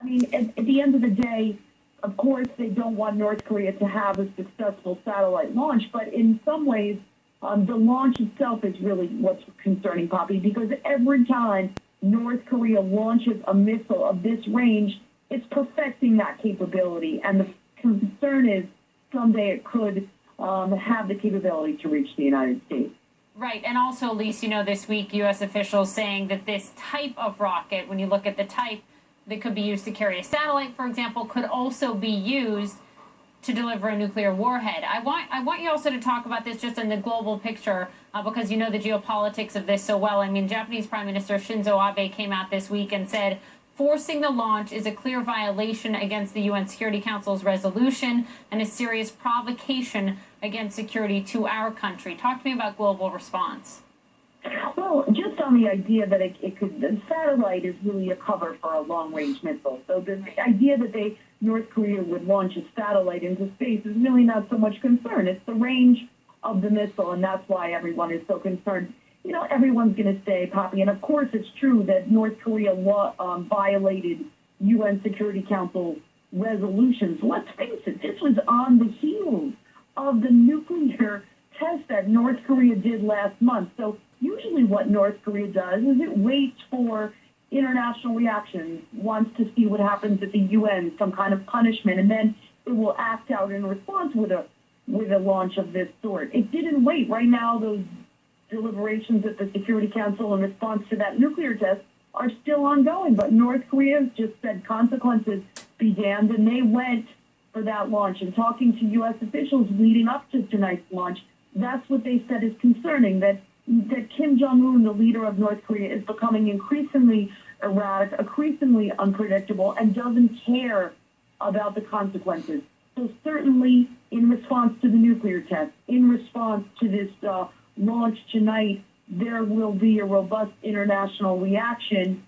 mean, at the end of the day, of course, they don't want North Korea to have a successful satellite launch, but in some ways, the launch itself is really what's concerning, Poppy, because every time North Korea launches a missile of this range, it's perfecting that capability. And the concern is someday it could have the capability to reach the United States. Right. And also, Elise, this week, U.S. officials saying that this type of rocket, when you look at the type that could be used to carry a satellite, for example, could also be used to deliver a nuclear warhead. I want you also to talk about this just in the global picture, because you know the geopolitics of this so well. I mean, Japanese Prime Minister Shinzo Abe came out this week and said forcing the launch is a clear violation against the UN Security Council's resolution and a serious provocation against security to our country. Talk to me about global response. Well, just on the idea that the satellite is really a cover for a long-range missile. So the idea that North Korea would launch a satellite into space is really not so much concern. It's the range of the missile, and that's why everyone is so concerned. Everyone's going to say, Poppy, and of course it's true that North Korea violated UN Security Council resolutions. Let's face it, this was on the heels of the nuclear test that North Korea did last month. So usually what North Korea does is it waits for international reactions, wants to see what happens at the UN, some kind of punishment, and then it will act out in response with a launch of this sort. It didn't wait. Right now, those deliberations at the Security Council in response to that nuclear test are still ongoing. But North Korea just said consequences be damned, and they went for that launch. And talking to U.S. officials leading up to tonight's launch, that's what they said is concerning, that Kim Jong-un, the leader of North Korea, is becoming increasingly erratic, increasingly unpredictable, and doesn't care about the consequences. So certainly in response to the nuclear test, in response to this launch tonight, there will be a robust international reaction.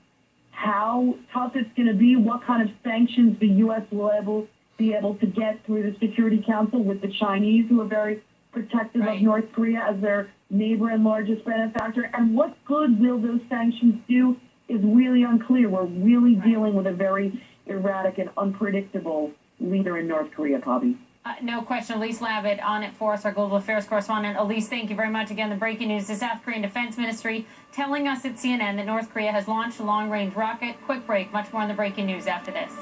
How tough it's going to be, what kind of sanctions the U.S. will be able to get through the Security Council with the Chinese, who are very protective of North Korea as their neighbor and largest benefactor, and what good will those sanctions do is really unclear. We're really dealing with a very erratic and unpredictable leader in North Korea, Poppy. No question. Elise Labott on it for us, our global affairs correspondent. Elise, thank you very much. Again, the breaking news, the South Korean Defense Ministry telling us at CNN that North Korea has launched a long-range rocket. Quick break. Much more on the breaking news after this.